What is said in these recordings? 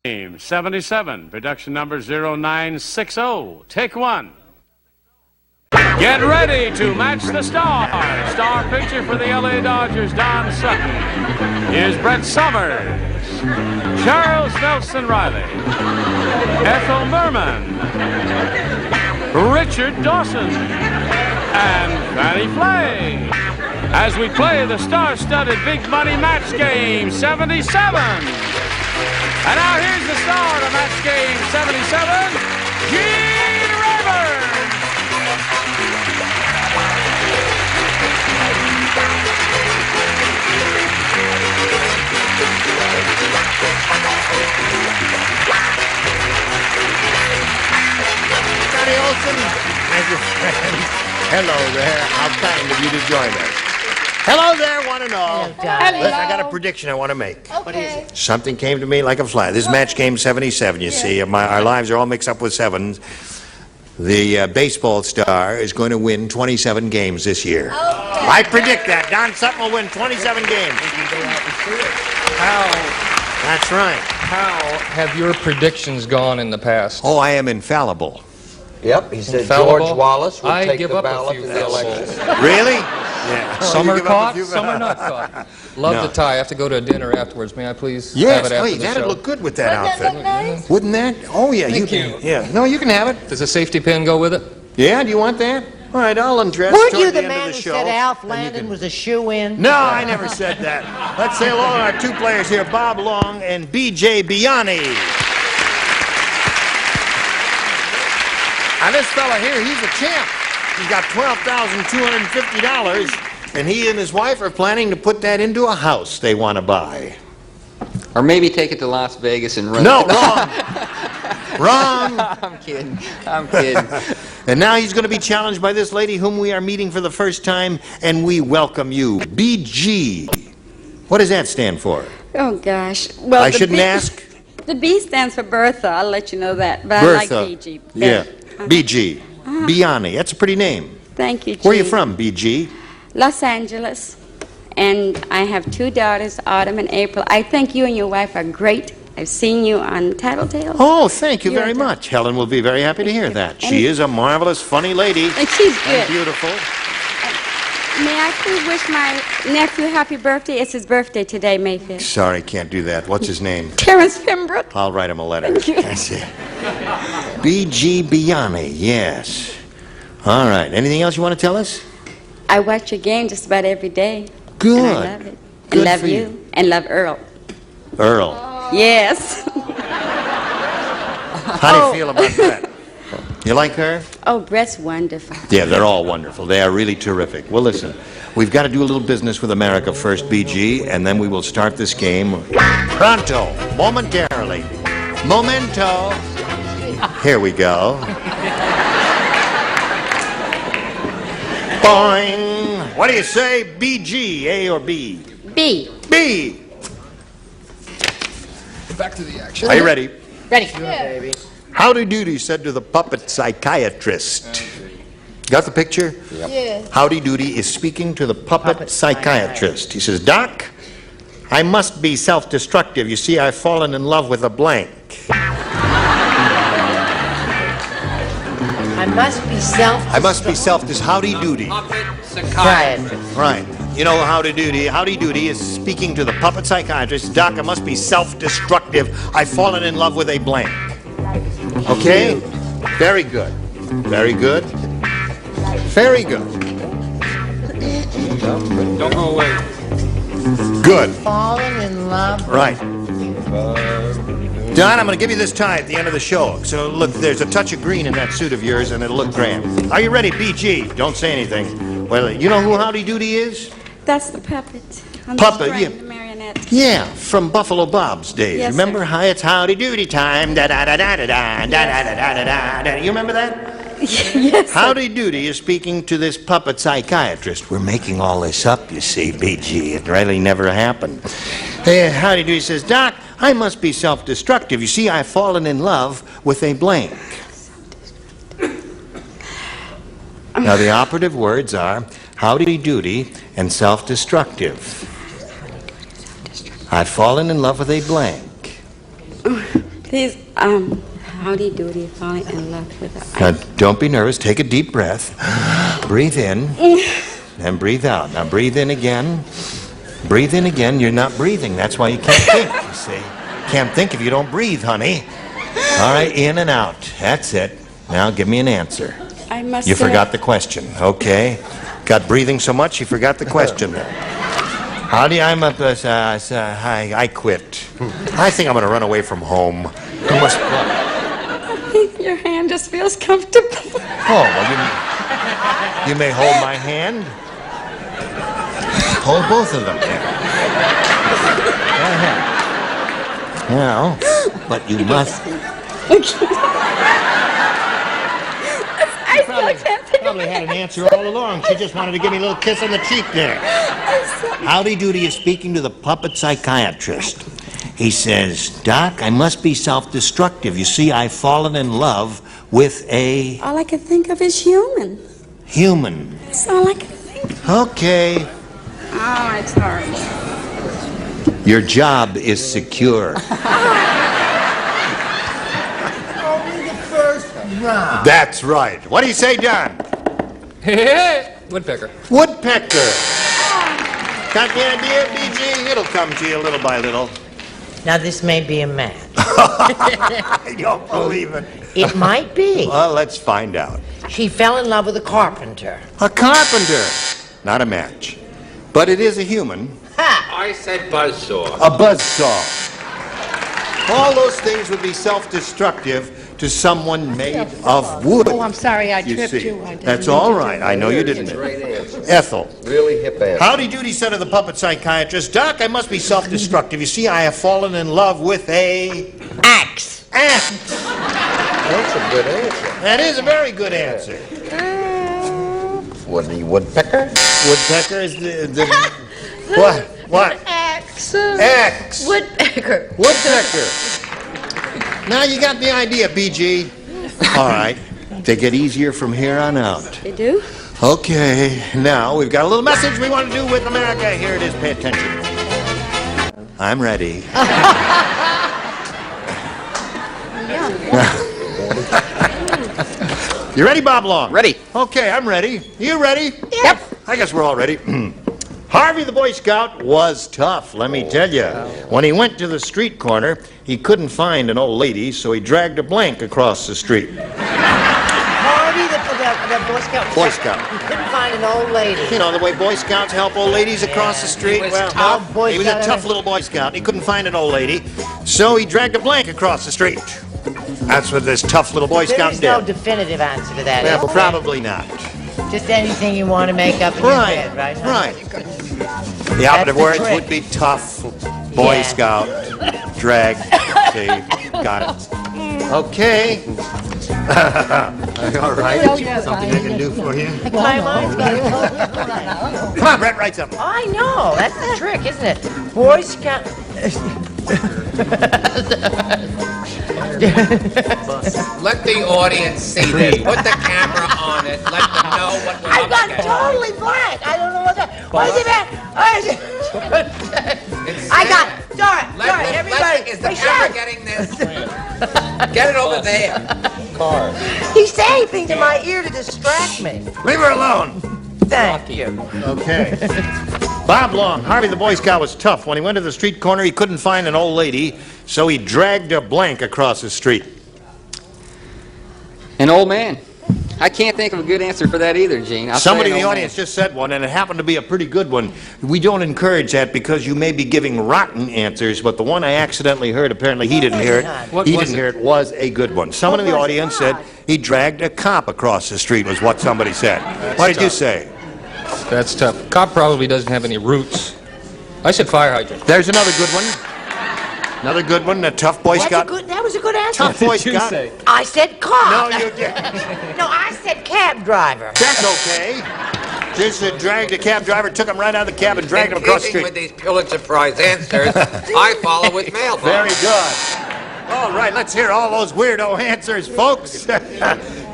Game 77, production number 0960. Take one. Get ready to match the star. Star pitcher for the LA Dodgers, Don Sutton. Here's Brett Summers, Charles Nelson Reilly, Ethel Merman, Richard Dawson, and Fannie Flagg, as we play the star-studded big money match game 77. And now here's the star of match game 77, Gene Rayburn. Johnny Olson, thank you, friends. Hello there. How kind of you to join us. Hello there, one and all. Hello. Listen, I got a prediction I want to make. Okay. Something came to me like a fly. This is match game 77, you see. Our lives are all mixed up with sevens. The baseball star is going to win 27 games this year. Okay. I predict that. Don Sutton will win 27 games. How That's right. have your predictions gone in the past? Oh, I am infallible. Yep, he said Infallible? George Wallace would I take give the up a ballot few in the election. Really? Yeah. Some You are give up a caught, few- some are not caught. Love No. the tie. I have to go to a dinner afterwards. May I please have Yes, it after please. the That'd show? look good with that Wouldn't that outfit. look nice? Wouldn't that? Oh, yeah. Thank can. you. Yeah. No, you can have it. Does a safety pin go with it? Yeah, do you want that? All right, I'll undress Weren't toward you the end man of the who show. said Alf and you Landon can- was a shoe-in? No, I never said that. Let's say hello to our two players here, Bob Long and B.J. Biani. Now, this fella here, he's a champ. He's got $12,250, and he and his wife are planning to put that into a house they want to buy. Or maybe take it to Las Vegas and run No, it. wrong. Wrong. I'm kidding. I'm kidding. And now he's going to be challenged by this lady whom we are meeting for the first time, and we welcome you. BG. What does that stand for? Oh, gosh. Well, I the shouldn't B- ask? The B stands for Bertha. I'll let you know that. But Bertha. I like BG. Yeah. better. BG. Biani. That's a pretty name. Thank you, Where are you Gene. from, BG? Los Angeles. And I have two daughters, Autumn and April. I think you and your wife are great. I've seen you on Tattletales. Oh, thank you You're very a- much. Helen will be very happy to hear that. And- She is a marvelous, funny lady. And she's And good. beautiful. May I please wish my nephew happy birthday? It's his birthday today, May 5th. Sorry, can't do that. What's his name? Terrence Pembroke. I'll write him a letter. Thank you. That's it. BG Biani, yes. All right. Anything else you want to tell us? I watch your game just about every day. Good. And I love it. Good And love for you. And love Earl. Earl. Yes. How do you feel about that? You like her? Oh, Brett's wonderful. Yeah, they're all wonderful. They are really terrific. Well, listen, we've got to do a little business with America first, BG, and then we will start this game pronto, momentarily. Momento. Here we go. Boing. What do you say, BG, A or B? B. B. Back to the action. Are you ready? Ready. Howdy Doody said to the puppet psychiatrist. Got the picture? Yes. Howdy Doody is speaking to the puppet psychiatrist. He says, Doc, I must be self-destructive. You see, I've fallen in love with a blank. I must be self. I must be Howdy Doody. Psychiatrist. Right. You know Howdy Doody. Howdy Doody is speaking to the puppet psychiatrist. Doc, I must be self-destructive. I've fallen in love with a blank. Okay? Very good. Very good. Very good. Don't go away. Good. Fallen in love. Right. Don, I'm going to give you this tie at the end of the show. So, look, there's a touch of green in that suit of yours, and it'll look grand. Are you ready, BG? Don't say anything. Well, you know who Howdy Doody is? That's the puppet. I'm Puppet, just yeah. the marionette. Yeah, from Buffalo Bob's days. Yes, Remember sir. how it's Howdy Doody time? Da da da da da da da da da da da da. You remember that? Yes. sir. Howdy Doody is speaking to this puppet psychiatrist. We're making all this up, you see, BG. It really never happened. Hey, Howdy Doody says, Doc, I must be self-destructive. You see, I've fallen in love with a blank. Now, the operative words are Howdy Doody and self-destructive. I've fallen in love with a blank. Please, howdy doody, falling in love with her. Now, don't be nervous. Take a deep breath. Breathe in and breathe out. Now, breathe in again. Breathe in again. You're not breathing. That's why you can't think, you see. Can't think if you don't breathe, honey. All right, in and out. That's it. Now, give me an answer. I must You say- forgot the question. Okay. Got breathing so much, you forgot the question there. Howdy, I'm up. I quit. I think I'm going to run away from home. You must. Your hand just feels comfortable. Oh, well, you may hold my hand. Hold both of them there. Go ahead. Now, but you must. I still can't think of Probably had an answer all along. She just wanted to give me a little kiss on the cheek there. Howdy Doody is speaking to the puppet psychiatrist. He says, Doc, I must be self-destructive. You see, I've fallen in love with a All I can think of is human. human. That's all I can think of. Okay. Oh, it's horrible. Your job is secure. Only the first round. That's right. What do you say, Don? Woodpecker. Woodpecker. Got the idea, BG? It'll come to you little by little. Now, this may be a match. I don't believe it. It might be. Well, let's find out. She fell in love with a carpenter. A carpenter. Not a match. But it is a human. I said buzzsaw. A buzzsaw. All those things would be self-destructive to someone made of wood. Oh, I'm sorry, I tripped see. you. I didn't That's mean all to right. I know you didn't. Great answer. Ethel. Really hip answer. Howdy doody, said to the puppet psychiatrist. Doc, I must be self-destructive. You see, I have fallen in love with a Axe. ant. That's a good answer. That is a very good answer. What, the woodpecker? Woodpecker is the what? What? Axe. Axe. Woodpecker. Woodpecker. Now you got the idea, BG. All right. They get easier from here on out. You do? Okay. Now we've got a little message we want to do with America. Here it is. Pay attention. I'm ready. You ready, Bob Long? Ready. Okay, I'm ready. You ready? Yep. I guess we're all ready. Harvey the Boy Scout was tough, let me tell you. When he went to the street corner, he couldn't find an old lady, so he dragged a blank across the street. Harvey, the Boy Scout. Boy Scout. He couldn't find an old lady. You know, the way Boy Scouts help old ladies across the street. was Well, tough. Boy he was a Scout. tough little Boy Scout. He couldn't find an old lady, so he dragged a blank across the street. That's what this tough little Boy Scout There's did. no definitive answer to that. Well, is there? probably not. Just anything you want to make up in your Right, head, right? right. The operative the words trick. would be tough, Boy Yeah. Scout, drag. See, got it. Okay. All right. Something I can do for you? My mind's got it. Come on, Brett, write something. I know. That's the trick, isn't it? Boy Scout. Let the audience see this. Put the camera on it. Let them know what we're I up got against. totally blank. I don't know what that. Why is it back? I got. Sorry, everybody. Is the Hey, camera Shaq. getting this? Get it over there. He's saying things in my ear to distract me. Leave her alone. Thank you. Okay. Bob Long, Harvey the Boy Scout was tough. When he went to the street corner, he couldn't find an old lady, so he dragged a blank across the street. An old man. I can't think of a good answer for that either, Gene. I'll Somebody say in an the old audience just said one, and it happened to be a pretty good one. We don't encourage that because you may be giving rotten answers, but the one I accidentally heard, apparently he didn't hear it. What He was didn't it? hear it, was a good one. Someone in the audience said he dragged a cop across the street, was what somebody said. What did you say? That's tough. Cop probably doesn't have any roots. I said fire hydrant. There's another good one. Another good one, a tough Boy Scout. That was a good answer. Tough Boy Scout. I said cop. No, you didn't. No, I said cab driver. That's okay. Just dragged a cab driver, took him right out of the cab and dragged him across the keeping street. with these Pulitzer Prize answers, I follow with mailbox. Very good. All right, let's hear all those weirdo answers, folks.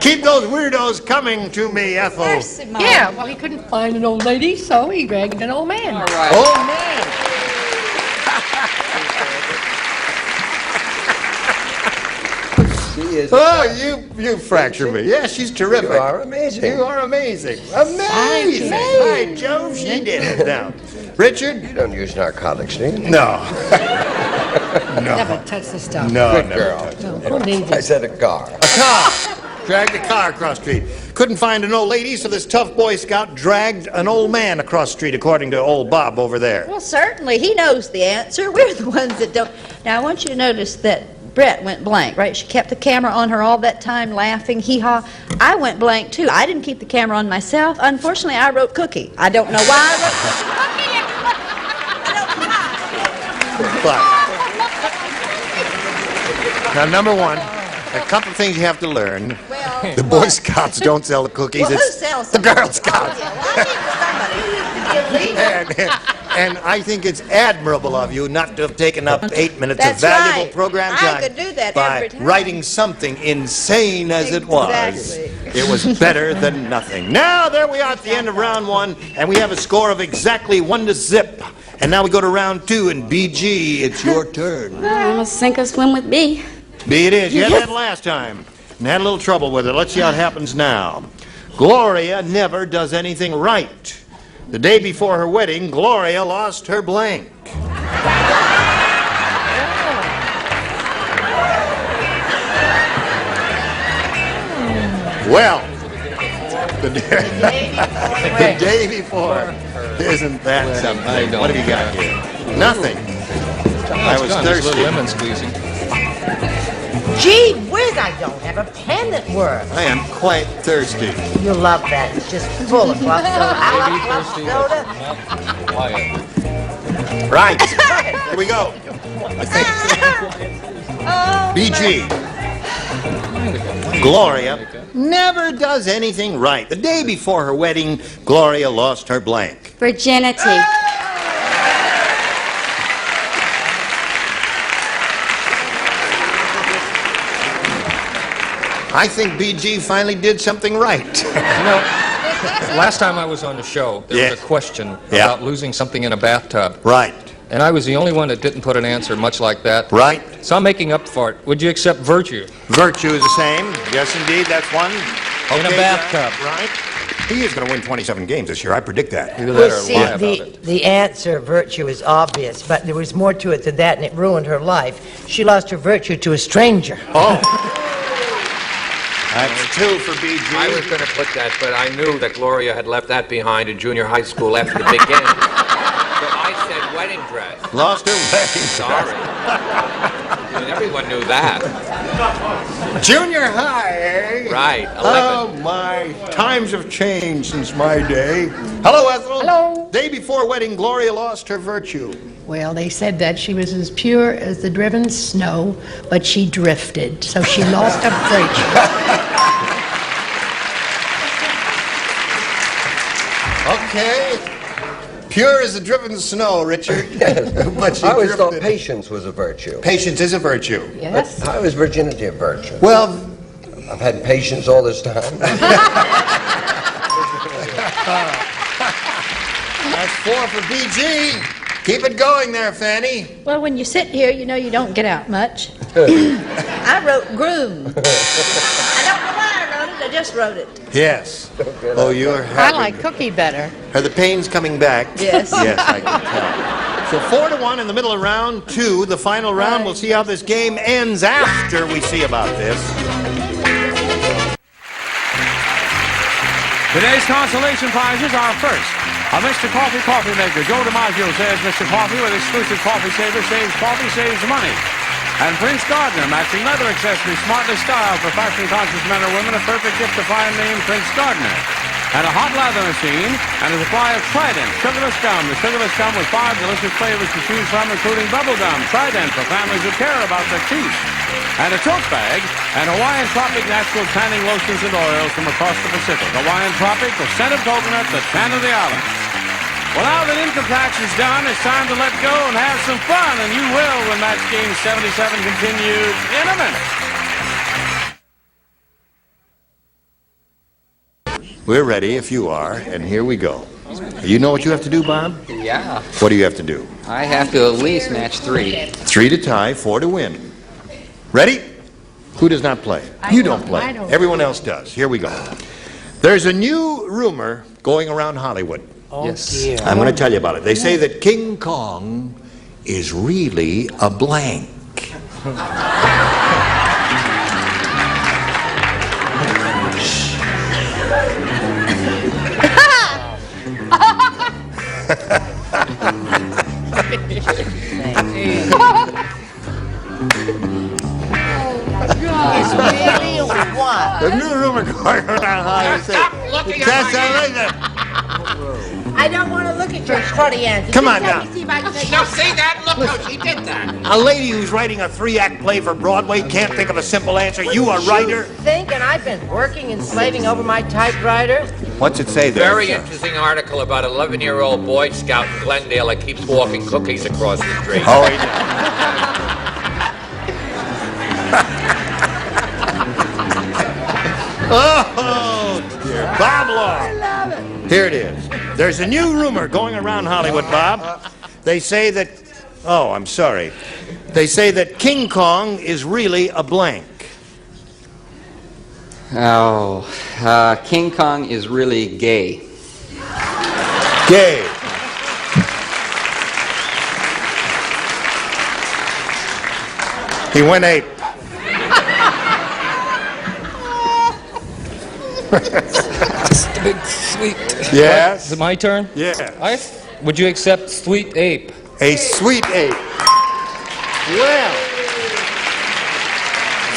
Keep those weirdos coming to me, Ethel. Yeah, well, he couldn't find an old lady, so he dragged an old man. All right. Oh, man. is. Oh, you fracture me. Yeah, she's terrific. You are amazing. You are amazing. Amazing. By Jove, she did it. Now, Richard? You don't use narcotics, do you? No. Never touch the stuff. No, Good never girl. touched it. Who needs I it? said a car. A car. Dragged a car across the street. Couldn't find an old lady, so this tough Boy Scout dragged an old man across the street, according to old Bob over there. Well, certainly. He knows the answer. We're the ones that don't. Now, I want you to notice that Brett went blank, right? She kept the camera on her all that time, laughing, hee-haw. I went blank, too. I didn't keep the camera on myself. Unfortunately, I wrote Cookie. I don't know why I But, now, number one, a couple of things you have to learn. Well, The Boy Scouts don't sell the cookies. Well, who it's sells the them? Girl Scouts. Oh, yeah. Well, I think somebody. And I think it's admirable of you not to have taken up 8 minutes That's of valuable right. program I time could do that by every time. writing something insane as it was. Exactly. It was better than nothing. Now, there we are at the end of round one, and we have a score of exactly 1-0. And now we go to round two, and BG, it's your turn. I'm gonna sink or swim with B. B it is. You had that last time and had a little trouble with it. Let's see how it happens now. Gloria never does anything right. The day before her wedding, Gloria lost her blank. Well, the day before. Isn't that something? What have you got here? Nothing. I was There's a thirsty. little lemon squeezing. Gee whiz, I don't have a pen that works. I am quite thirsty. You'll love that. It's just full of fluff soda. I love fluff soda. Quiet. Right. Here we go. BG. Gloria never does anything right. The day before her wedding, Gloria lost her blank. Virginity. I think BG finally did something right. Last time I was on the show, there was a question about losing something in a bathtub. Right. And I was the only one that didn't put an answer much like that. Right. So I'm making up for it. Would you accept virtue? Virtue is the same. Yes, indeed, that's one. In a bathtub. Right. He is going to win 27 games this year. I predict that. Either Well, that or see, lie about it. the answer, virtue, is obvious, but there was more to it than that, and it ruined her life. She lost her virtue to a stranger. Oh. That's two for BG. I was going to put that, but I knew that Gloria had left that behind in junior high school after the big game. So I said wedding dress. Lost her wedding. Sorry. I mean, everyone knew that. Junior high, eh? Right, 11. Oh, my. Times have changed since my day. Hello, Ethel. Hello. Day before wedding, Gloria lost her virtue. Well, they said that she was as pure as the driven snow, but she drifted, so she lost her virtue. Okay. Pure as the driven snow, Richard. But she I always thought drifted. patience was a virtue. Patience is a virtue. Yes? How is virginity a virtue? Well, I've had patience all this time. that's 4 for BG. Keep it going there, Fannie. Well, when you sit here, you know you don't get out much. I wrote groom. I don't know why I wrote it. I just wrote it. Yes. Oh, you're I having... like Cookie better. Are the pains coming back? Yes. Yes, I can tell. So 4-1 in the middle of round two. The final round, we'll see how this game ends after we see about this. Today's consolation prizes are first, a Mr. Coffee Coffee Maker. Joe DiMaggio says Mr. Coffee with exclusive coffee saver saves coffee, saves money. And Prince Gardner, matching leather accessories, smartly styled for fashion-conscious men or women, a perfect gift to fine name Prince Gardner. And a hot lather machine, and a supply of Trident sugarless gum. The sugarless gum with 5 delicious flavors to choose from, including bubble gum, Trident for families who care about their teeth. And a tote bag, and Hawaiian Tropic natural tanning lotions and oils from across the Pacific. Hawaiian Tropic, the scent of coconut, the tan of the islands. Well, now that income tax is done, it's time to let go and have some fun, and you will when Match Game 77 continues in a minute. We're ready if you are, and here we go. You know what you have to do, Bob? Yeah. What do you have to do? I have to at least match 3. 3 to tie, 4 to win. Ready? Who does not play? You don't play. Everyone else does. Here we go. There's a new rumor going around Hollywood. Yes. Dear. I'm going to tell you about it. They say that King Kong is really a blank. It's really what? The new rumor going around Hollywood. Stop looking at my I don't want to look at your funny answer. Come on now. No, see that? Look how she did that. A lady who's writing a 3-act play for Broadway can't think of a simple answer. You, a writer? Thinking I've been working and slaving over my typewriter? What's it say there? Very interesting article about an 11-year-old Boy Scout in Glendale that keeps walking cookies across the street. Oh, he does. Oh, dear. Bob Long. Here it is. There's a new rumor going around Hollywood, Bob. They say that... Oh, I'm sorry. They say that King Kong is really a blank. Oh, King Kong is really gay. Gay. He went ape. Just a big sweet. Yes. Is it my turn? Yeah. Would you accept sweet ape? A sweet ape. Well,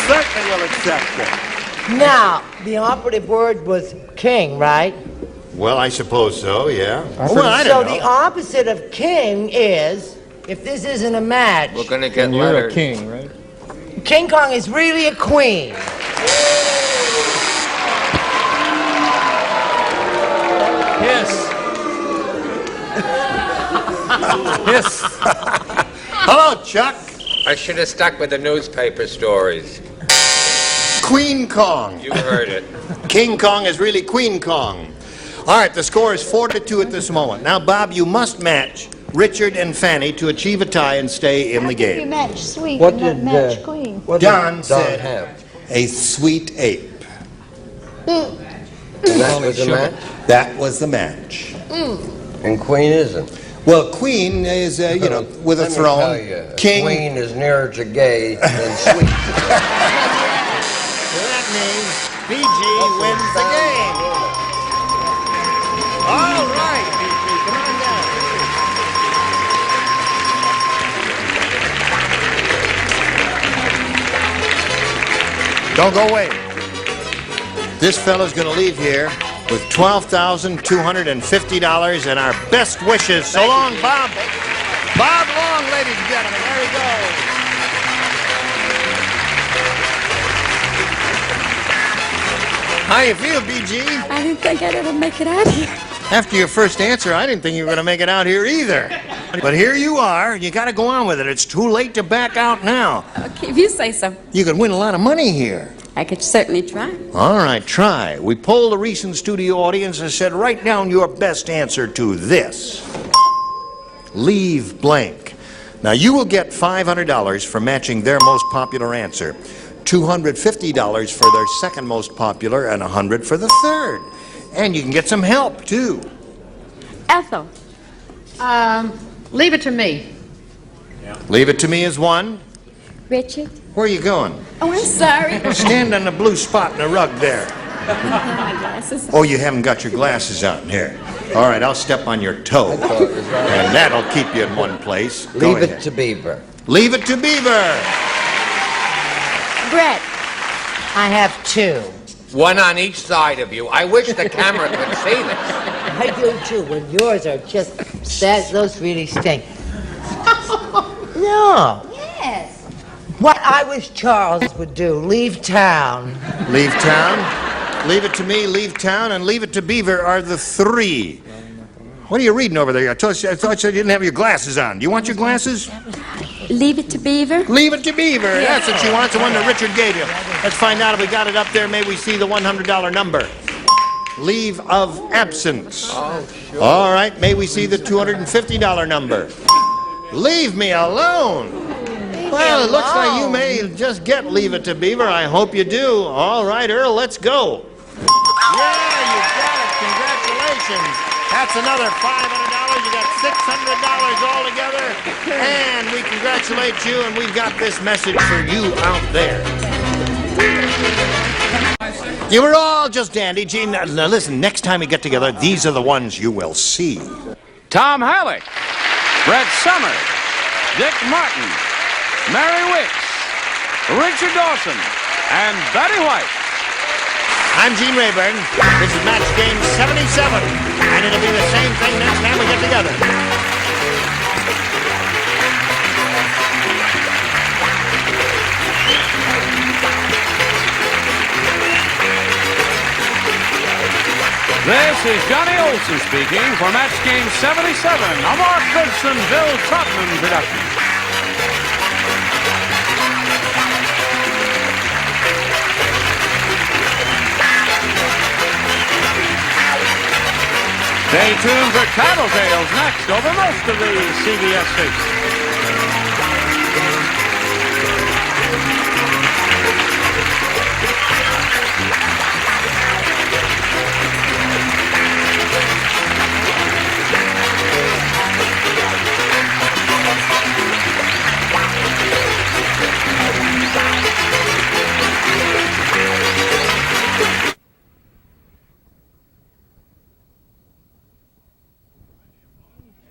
certainly will accept it. Now, the operative word was king, right? Well, I suppose so, yeah. Well, I So don't know. the opposite of king is, if this isn't a match, We're gonna get You're a letters. king, right? King Kong is really a queen. Yes. Yes. Hello, Chuck. I should have stuck with the newspaper stories. Queen Kong. You heard it. King Kong is really Queen Kong. All right, the score is 4-2 at this moment. Now, Bob, you must match Richard and Fannie to achieve a tie and stay in the You game. match sweet What and not did, match queen. What did Don said have? a sweet ape. And that was the match? That was the match. And Queen isn't. Well, Queen is, you know, with a Let me throne. tell you, King. Queen is nearer to gay than sweet. That means BG wins the game. All right, BG, come on down. Don't go away. This fella's going to leave here with $12,250 and our best wishes. So long, Bob. Bob Long, ladies and gentlemen. There he goes. How you feel, BG? I didn't think I'd ever make it out here. After your first answer, I didn't think you were going to make it out here either. But here you are. You got to go on with it. It's too late to back out now. Okay, if you say so. You could win a lot of money here. I could certainly try. All right, try. We polled the recent studio audience and said, write down your best answer to this. Leave blank. Now, you will get $500 for matching their most popular answer, $250 for their second most popular, and $100 for the third. And you can get some help, too. Ethel. Leave it to me. Leave it to me as one. Richard. Where are you going? Oh, I'm sorry. Stand on the blue spot in the rug there. My glasses. Oh, you haven't got your glasses on here. All right, I'll step on your toe. And that'll keep you in one place. Go Leave it ahead. to Beaver. Leave it to Beaver. Brett. I have two. One on each side of you. I wish the camera could see this. I do too. When yours are just those really stink. No. Yes. What I wish Charles would do, leave town. Leave town. Leave it to me, leave town, and leave it to Beaver are the three. What are you reading over there? I thought you didn't have your glasses on. Do you want your glasses? Leave it to Beaver. Leave it to Beaver. That's what you want. It's the one that Richard gave you. Let's find out if we got it up there. May we see the $100 number. Leave of absence. Oh, sure. All right. May we see the $250 number. Leave me alone. Well, it looks like you may just get Leave It to Beaver. I hope you do. All right, Earl, let's go. Yeah, you got it. Congratulations. That's another $500. You got $600 altogether. And we congratulate you, and we've got this message for you out there. You were all just dandy, Gene. Now listen, next time we get together, these are the ones you will see. Tom Halleck, Brett Summers, Dick Martin, Mary Wicks, Richard Dawson, and Betty White. I'm Gene Rayburn. This is Match Game 77, and it'll be the same thing next time we get together. This is Johnny Olson speaking for Match Game 77, a Mark Goodson, Bill Trotman production. Stay tuned for Tattletales next over most of the CBS stations.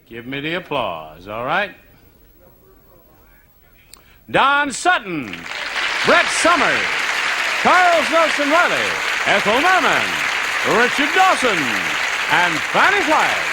Give me the applause, all right? Don Sutton, Brett Summers, Charles Nelson Reilly, Ethel Merman, Richard Dawson, and Fannie Flagg.